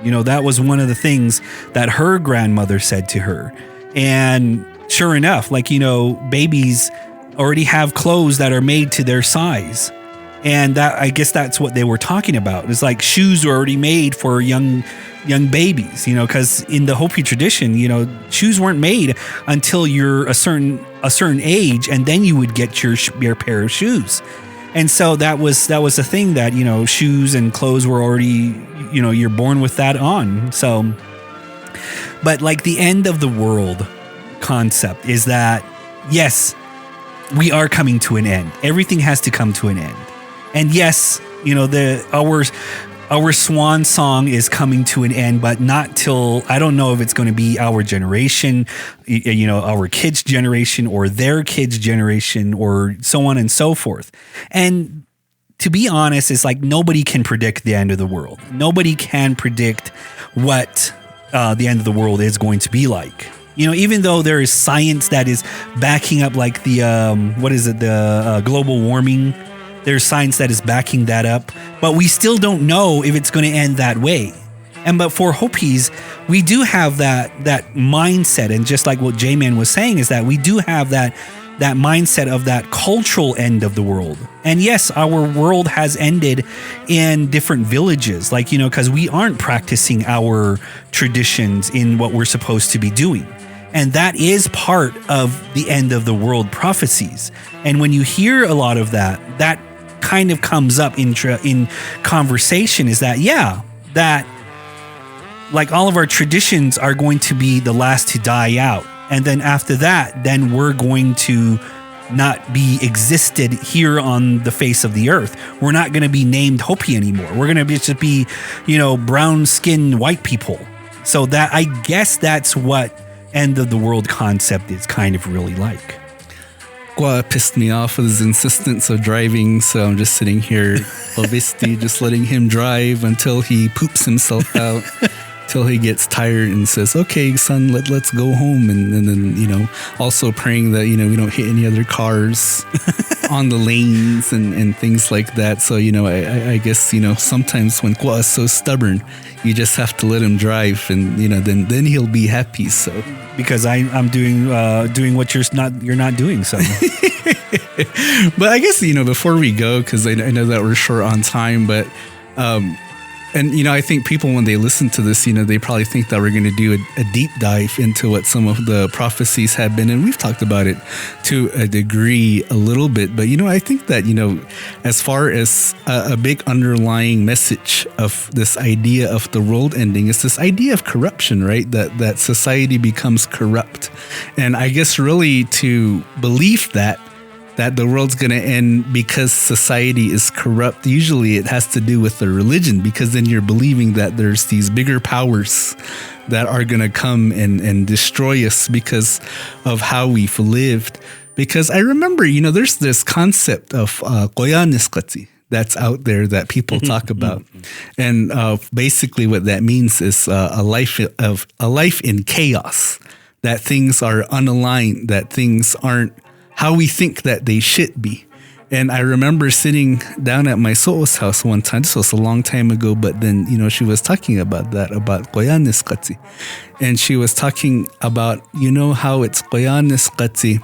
That was one of the things that her grandmother said to her. And sure enough, babies already have clothes that are made to their size. And that, I guess that's what they were talking about. It's like shoes are already made for young babies, because in the Hopi tradition, shoes weren't made until you're a certain age, and then you would get your pair of shoes. And so that was a thing that, shoes and clothes were already, you're born with that on. So, but like the end of the world concept is that, yes, we are coming to an end. Everything has to come to an end. And yes, our swan song is coming to an end, but not till, I don't know if it's going to be our generation, our kids' generation, or their kids' generation, or so on and so forth. And to be honest, it's like nobody can predict the end of the world. Nobody can predict what the end of the world is going to be like. Even though there is science that is backing up, like the, the global warming, there's science that is backing that up, but we still don't know if it's going to end that way. But for Hopis, we do have that mindset, and just like what JMan was saying, is that we do have that mindset of that cultural end of the world. And yes, our world has ended in different villages, because we aren't practicing our traditions in what we're supposed to be doing. And that is part of the end of the world prophecies. And when you hear a lot of that kind of comes up in conversation, is that, that like all of our traditions are going to be the last to die out. And then after that, then we're going to not be existed here on the face of the earth. We're not going to be named Hopi anymore. We're going to just be, brown skinned white people. So that, I guess that's what end of the world concept is kind of really like. Gua pissed me off with his insistence of driving, so I'm just sitting here, obviously just letting him drive until he poops himself out, till he gets tired and says, "Okay, son, let's go home." And then also praying that we don't hit any other cars on the lanes and things like that. So I guess sometimes when Gua is so stubborn, you just have to let him drive, and then he'll be happy. So because I'm doing what you're not doing. So, but I guess before we go, because I know that we're short on time, but and I think people, when they listen to this, they probably think that we're going to do a deep dive into what some of the prophecies have been, and we've talked about it to a degree a little bit. But I think that as far as a big underlying message of this idea of the world ending is this idea of corruption, right? That society becomes corrupt, and I guess really to believe that the world's going to end because society is corrupt, usually it has to do with the religion, because then you're believing that there's these bigger powers that are going to come and destroy us because of how we've lived. Because I remember, there's this concept of Koya Niskati that's out there that people talk about. And basically what that means is a life in chaos, that things are unaligned, that things aren't how we think that they should be. And I remember sitting down at my so's house one time. This was a long time ago, but then, she was talking about that, about Qoyanis Qatsi. And she was talking about, how it's Qoyanis Qatsi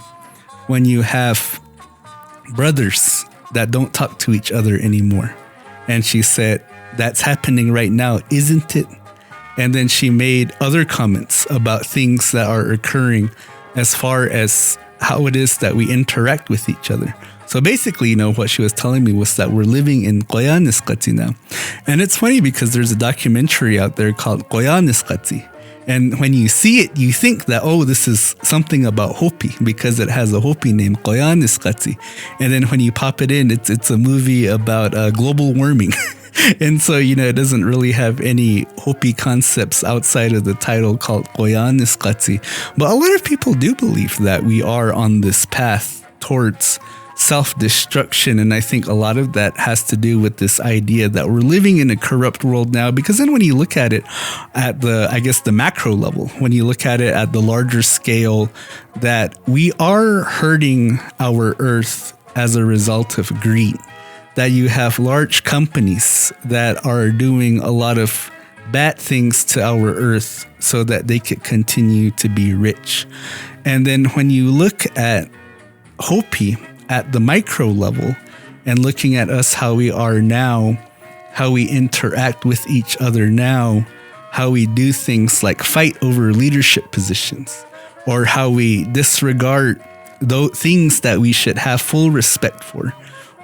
when you have brothers that don't talk to each other anymore. And she said, that's happening right now, isn't it? And then she made other comments about things that are occurring as far as how it is that we interact with each other. So basically, what she was telling me was that we're living in Qoyanis Qatsi now. And it's funny because there's a documentary out there called Qoyanis Qatsi. And when you see it, you think that, this is something about Hopi because it has a Hopi name, Qoyanis Qatsi. And then when you pop it in, it's a movie about global warming. And so, it doesn't really have any Hopi concepts outside of the title called Qoyanis Qatsi. But a lot of people do believe that we are on this path towards self-destruction. And I think a lot of that has to do with this idea that we're living in a corrupt world now, because then when you look at it at the macro level, when you look at it at the larger scale, that we are hurting our earth as a result of greed, that you have large companies that are doing a lot of bad things to our earth so that they could continue to be rich. And then when you look at Hopi at the micro level and looking at us, how we are now, how we interact with each other now, how we do things like fight over leadership positions, or how we disregard those things that we should have full respect for,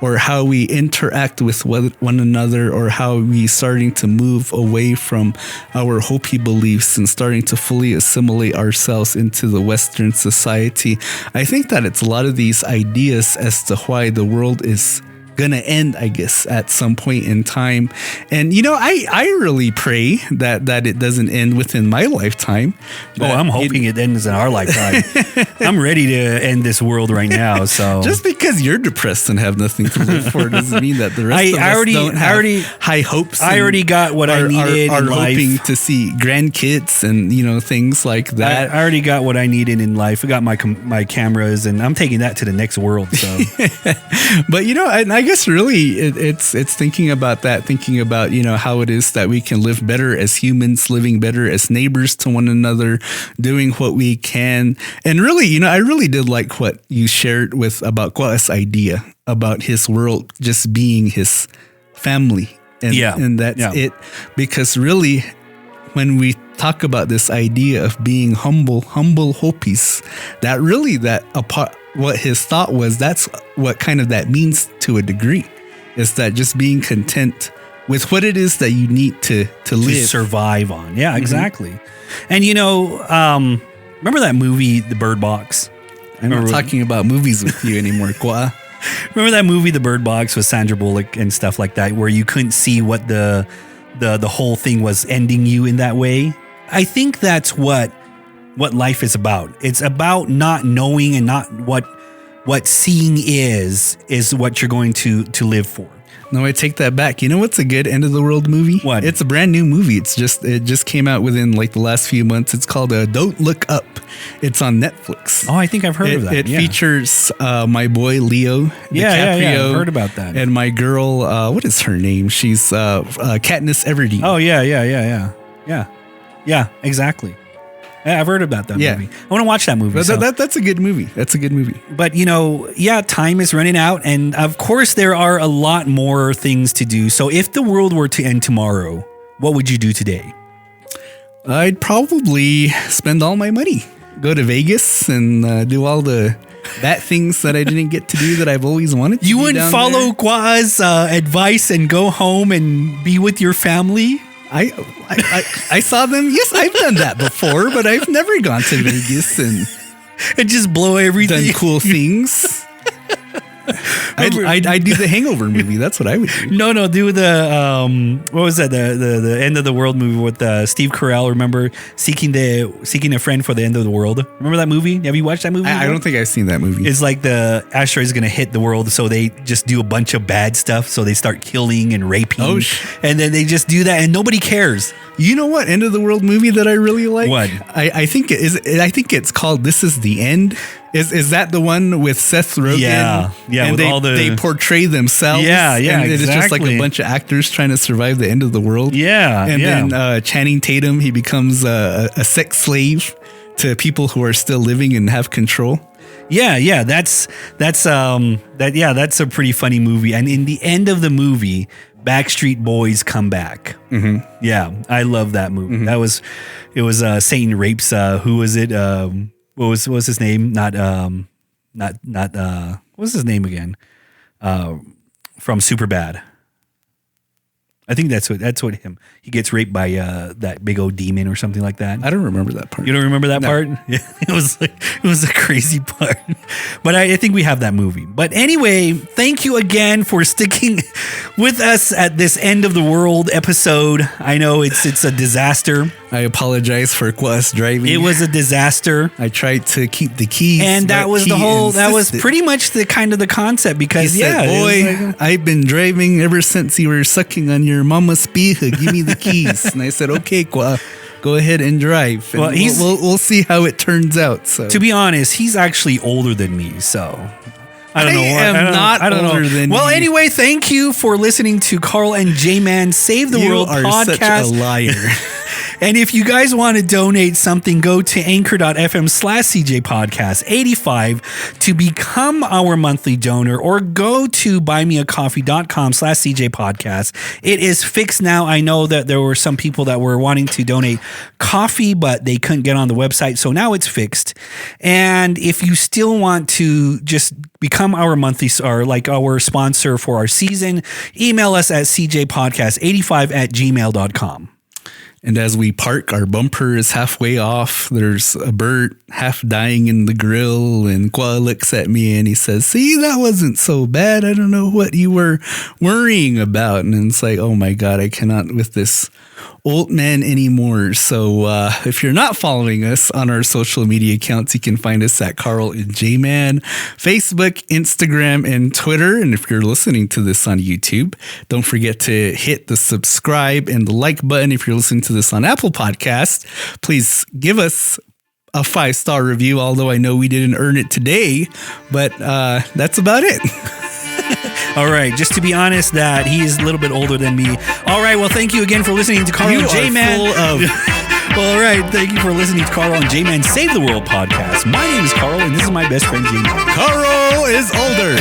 or how we interact with one another, or how we starting to move away from our Hopi beliefs and starting to fully assimilate ourselves into the Western society. I think that it's a lot of these ideas as to why the world is gonna end, I guess, at some point in time. And I really pray that it doesn't end within my lifetime. I'm hoping it ends in our lifetime. I'm ready to end this world right now. So just because you're depressed and have nothing to live for doesn't mean that the rest of us don't have high hopes. I already got what I needed are in life. Hoping to see grandkids and things like that. I already got what I needed in life. I got my cameras, and I'm taking that to the next world. So, but I guess really it's thinking about that, thinking about how it is that we can live better as humans, living better as neighbors to one another, doing what we can. And really, I really did like what you shared with about Kwa's idea about his world just being his family, and that's it. Because really, when we talk about this idea of being humble Hopis, what his thought was, that's what kind of that means to a degree, is that just being content with what it is that you need to live, survive on. Yeah, exactly. And remember that movie, The Bird Box? I'm not talking about movies with you anymore, Kwa. Remember that movie, The Bird Box, with Sandra Bullock and stuff like that, where you couldn't see what the whole thing was ending you in that way? I think that's what life is about. It's about not knowing, and not what seeing is what you're going to live for. No, I take that back. You know what's a good end of the world movie? What? It's a brand new movie. It just came out within like the last few months. It's called Don't Look Up. It's on Netflix. Oh, I think I've heard of that. It features my boy Leo DiCaprio. Yeah, I've heard about that. And my girl, what is her name? She's Katniss Everdeen. Oh, yeah, exactly. Yeah, I've heard about that movie. I want to watch that movie. That's a good movie. That's a good movie. But, time is running out. And of course, there are a lot more things to do. So if the world were to end tomorrow, what would you do today? I'd probably spend all my money. Go to Vegas and do all the bad things that I didn't get to do that I've always wanted to do. You wouldn't follow Kwa's advice and go home and be with your family? I saw them. Yes, I've done that before, but I've never gone to Vegas and just blow everything. Done cool things. I'd do the Hangover movie. That's what I would do. No, do the what was that? The End of the World movie with Steve Carell. Remember seeking a friend for the end of the world. Remember that movie? Have you watched that movie? I don't think I've seen that movie. It's like the asteroid is going to hit the world, so they just do a bunch of bad stuff. So they start killing and raping, and then they just do that, and nobody cares. You know what end of the world movie that I really like? What? I think it is. I think it's called This Is the End. Is that the one with Seth Rogen? Yeah. And they portray themselves. Yeah, and it's just like exactly. a bunch of actors trying to survive the end of the world. Yeah, And yeah. then Channing Tatum, he becomes a sex slave to people who are still living and have control. Yeah, that's a pretty funny movie. And in the end of the movie, Backstreet Boys come back. Mm-hmm. Yeah, I love that movie. Mm-hmm. It was Satan rapes. Who was it? What was his name? Not what's his name again? From Superbad. I think that's what he gets raped by that big old demon or something like that. I don't remember that part. You don't remember that part? Yeah, it was a crazy part. But I think we have that movie. But anyway, thank you again for sticking with us at this end of the world episode. I know it's a disaster. I apologize for us driving. It was a disaster. I tried to keep the keys, and that was pretty much the kind of the concept because he said, boy, I've been driving ever since you were sucking on your mama's pija. Give me the keys. And I said, okay, Kwa, go ahead and drive. And we'll see how it turns out. So to be honest, he's actually older than me. So I don't know. I don't know. Well, anyway, thank you for listening to Carl and JMan Save the World podcast. Such a liar. And if you guys want to donate something, go to anchor.fm/CJ Podcast 85 to become our monthly donor, or go to buymeacoffee.com/CJ Podcast. It is fixed now. I know that there were some people that were wanting to donate coffee, but they couldn't get on the website. So now it's fixed. And if you still want to just become our monthly or like our sponsor for our season, email us at cjpodcast85@gmail.com. And as we park, our bumper is halfway off. There's a bird half dying in the grill. And Kwa looks at me and he says, see, that wasn't so bad. I don't know what you were worrying about. And it's like, oh my God, I cannot with this old man anymore. So if you're not following us on our social media accounts, you can find us at Carl and JMan, Facebook, Instagram, and Twitter. And if you're listening to this on YouTube, don't forget to hit the subscribe and the like button. If you're listening to this on Apple Podcast, please give us a 5-star review, although I know we didn't earn it today, but that's about it. All right, just to be honest, that he is a little bit older than me. All right, well, thank you again for listening to Carl and JMan. Well, all right, thank you for listening to Carl and JMan Save the World podcast. My name is Carl, and this is my best friend, JMan. Carl is older.